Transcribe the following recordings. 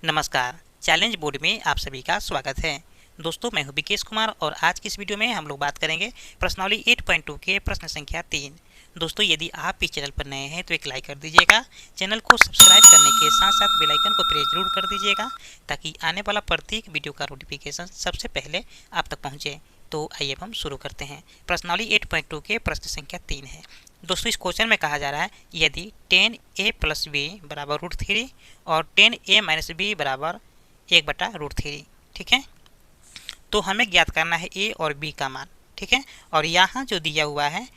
नमस्कार, challenge board में आप सभी का स्वागत है। दोस्तों, मैं हूं विकेश कुमार और आज की इस वीडियो में हम लोग बात करेंगे प्रश्नावली 8.2 के प्रश्न संख्या 3। दोस्तों, यदि आप इस चैनल पर नए हैं तो एक लाइक कर दीजिएगा। चैनल को सब्सक्राइब करने के साथ साथ बेल आइकन को प्रेस जरूर कर दीजिएगा ताकि आने वाला प्रत्येक वीडियो का नोटिफिकेशन सबसे पहले आप तक पहुँचे। तो आइए अब हम शुरू करते हैं। प्रश्नावली 8.2 के प्रश्न संख्या 3 है। दोस्तों, इस क्वेश्चन में कहा जा रहा है यदि 10a + b बराबर √3 और 10a - b बराबर 1/√3। ठीक है, तो हमें ज्ञात करना है a और b का मान। ठीक है, और यहाँ जो दिया हुआ है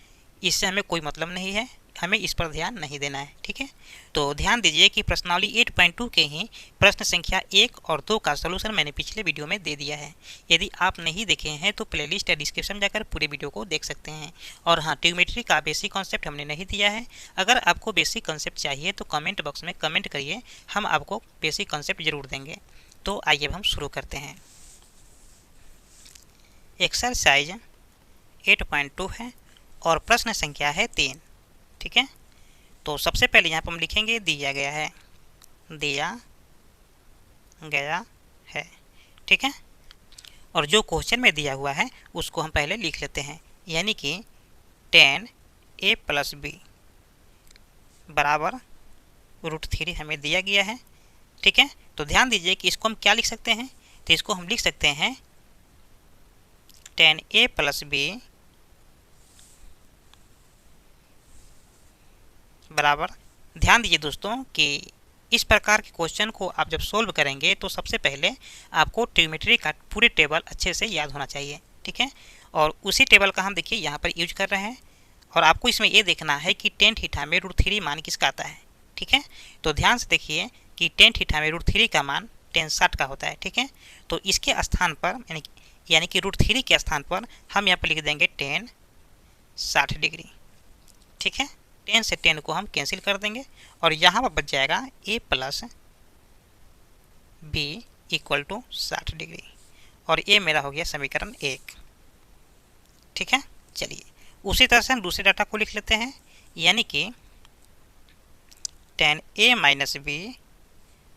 इससे हमें कोई मतलब नहीं है, हमें इस पर ध्यान नहीं देना है। ठीक है, तो ध्यान दीजिए कि प्रश्नावली 8.2 के ही प्रश्न संख्या 1 और 2 का सलूशन मैंने पिछले वीडियो में दे दिया है। यदि आप नहीं देखे हैं तो प्लेलिस्ट या डिस्क्रिप्शन में जाकर पूरे वीडियो को देख सकते हैं। और हाँ, ट्रिग्नोमेट्री का बेसिक कॉन्सेप्ट हमने नहीं दिया है। अगर आपको बेसिक कॉन्सेप्ट चाहिए तो कमेंट बॉक्स में कमेंट करिए, हम आपको बेसिक कॉन्सेप्ट जरूर देंगे। तो आइए अब हम शुरू करते हैं। एक्सरसाइज 8.2 है और प्रश्न संख्या है 3। ठीक है, तो सबसे पहले यहाँ पर हम लिखेंगे दिया गया है, दिया गया है। ठीक है, और जो क्वेश्चन में दिया हुआ है उसको हम पहले लिख लेते हैं, यानी कि 10a + b बराबर √3 हमें दिया गया है। ठीक है, तो ध्यान दीजिए कि इसको हम क्या लिख सकते हैं, तो इसको हम लिख सकते हैं 10a + b बराबर। ध्यान दीजिए दोस्तों कि इस प्रकार के क्वेश्चन को आप जब सोल्व करेंगे तो सबसे पहले आपको ट्रिग्नोमेट्री का पूरे टेबल अच्छे से याद होना चाहिए। ठीक है, और उसी टेबल का हम देखिए यहाँ पर यूज कर रहे हैं। और आपको इसमें ये देखना है कि tan थीटा में √3 मान किसका आता है। ठीक है, तो ध्यान से देखिए कि tan थीटा में √3 का मान tan 60 का होता है। ठीक है, तो इसके स्थान पर यानी कि √3 के स्थान पर हम यहाँ पर लिख देंगे tan 60 डिग्री। ठीक है, 10 से 10 को हम कैंसिल कर देंगे और यहाँ पर बच जाएगा a + b = 60 डिग्री, और ये मेरा हो गया समीकरण 1। ठीक है, चलिए उसी तरह से हम दूसरे डाटा को लिख लेते हैं, यानी कि 10a - b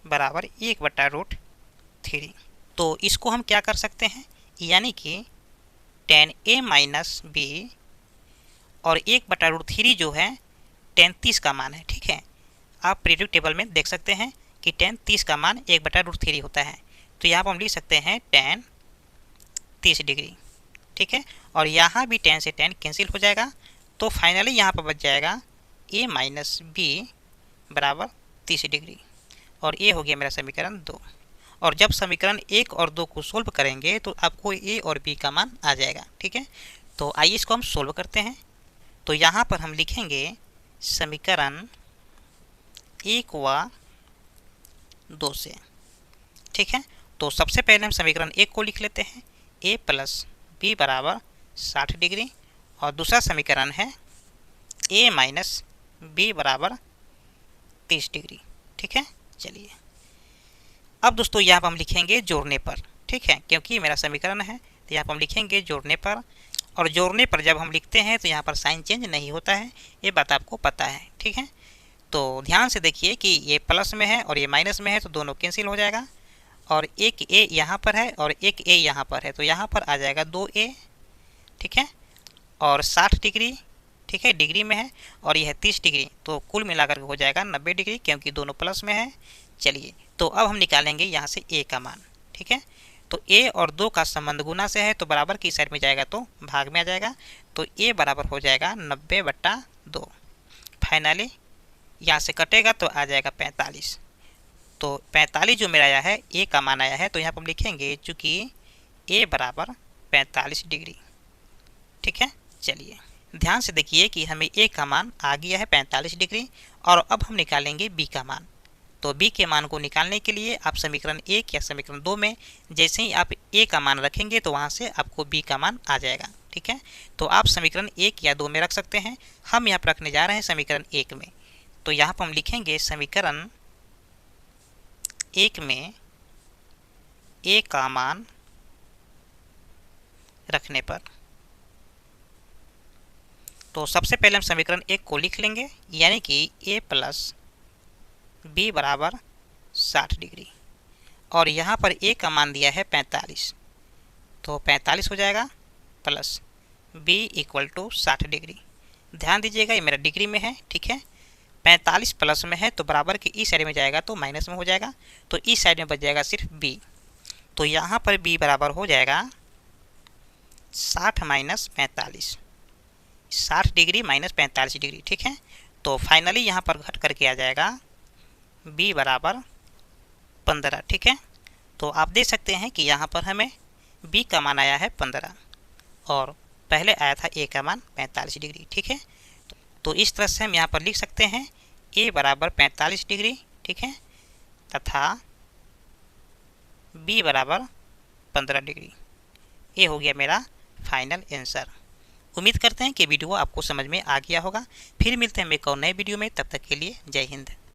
बराबर 1/√3। तो इसको हम क्या कर सकते हैं, यानी कि 10a - b और 1/√3 जो है tan 30 का मान है। ठीक है, आप प्रीडिक्ट टेबल में देख सकते हैं कि tan 30 का मान 1/√3 होता है। तो यहाँ पर हम लिख सकते हैं tan 30 डिग्री। ठीक है, और यहाँ भी tan से tan कैंसिल हो जाएगा, तो फाइनली यहाँ पर बच जाएगा a - b बराबर 30 डिग्री, और ये हो गया मेरा समीकरण 2। और जब समीकरण 1 और 2 को सोल्व करेंगे तो आपको a और b का मान आ जाएगा। ठीक है, तो आइए इसको हम सोल्व करते हैं। तो यहाँ पर हम लिखेंगे समीकरण 1 व 2 से। ठीक है, तो सबसे पहले हम समीकरण 1 को लिख लेते हैं, a + b बराबर 60 डिग्री, और दूसरा समीकरण है a - b बराबर 30 डिग्री। ठीक है, चलिए अब दोस्तों यहाँ पर हम लिखेंगे जोड़ने पर। ठीक है, क्योंकि मेरा समीकरण है तो यहाँ पर हम लिखेंगे जोड़ने पर, और जोड़ने पर जब हम लिखते हैं तो यहाँ पर साइन चेंज नहीं होता है, ये बात आपको पता है। ठीक है, तो ध्यान से देखिए कि ये प्लस में है और ये माइनस में है, तो दोनों कैंसिल हो जाएगा, और एक a यहाँ पर है और एक a यहाँ पर है, तो यहाँ पर आ जाएगा 2a। ठीक है, और 60 डिग्री, ठीक है, डिग्री में है, और यह 30 डिग्री, तो कुल मिलाकर हो जाएगा 90 डिग्री, क्योंकि दोनों प्लस में है। चलिए, तो अब हम निकालेंगे यहाँ से a का मान। ठीक है, तो a और 2 का संबंध गुना से है, तो बराबर की साइड में जाएगा तो भाग में आ जाएगा, तो a बराबर हो जाएगा 90/2। फाइनली यहाँ से कटेगा तो आ जाएगा 45। तो 45 जो मेरा आया है, a का मान आया है, तो यहाँ पर हम लिखेंगे चूँकि a बराबर 45 डिग्री। ठीक है, चलिए ध्यान से देखिए कि हमें a का मान आ गया है 45 डिग्री, और अब हम निकालेंगे b का मान। तो b के मान को निकालने के लिए आप समीकरण 1 या समीकरण 2 में जैसे ही आप a का मान रखेंगे तो वहाँ से आपको b का मान आ जाएगा। ठीक है, तो आप समीकरण 1 या 2 में रख सकते हैं, हम यहाँ पर रखने जा रहे हैं समीकरण 1 में। तो यहाँ पर हम लिखेंगे समीकरण 1 में a का मान रखने पर, तो सबसे पहले हम समीकरण 1 को लिख लेंगे, यानी कि a + b बराबर 60 डिग्री। और यहाँ पर ए का मान दिया है 45, तो 45 हो जाएगा plus B equal to 60 degree. ध्यान दीजिएगा ये मेरा डिग्री में है, ठीक है। 45 प्लस में है तो बराबर के ई साइड में जाएगा तो माइनस में हो जाएगा, तो ई साइड में बच जाएगा सिर्फ बी। तो यहाँ पर बी बराबर हो जाएगा 60 माइनस 45, 60 डिग्री माइनस 45 डिग्री, ठीक है। तो फाइनली यहाँ पर घट करके आ जाएगा बी बराबर 15, ठीक है। तो आप देख सकते हैं कि यहाँ पर हमें बी का मान आया है 15 और पहले आया था ए का मान 45 डिग्री, ठीक है। तो इस तरह से हम यहाँ पर लिख सकते हैं ए बराबर 45 डिग्री, ठीक है, तथा बी बराबर 15 डिग्री। ये हो गया मेरा फाइनल आंसर। उम्मीद करते हैं कि वीडियो आपको समझ में आ गया होगा। फिर मिलते हैं एक और नए वीडियो में, तब तक के लिए जय हिंद।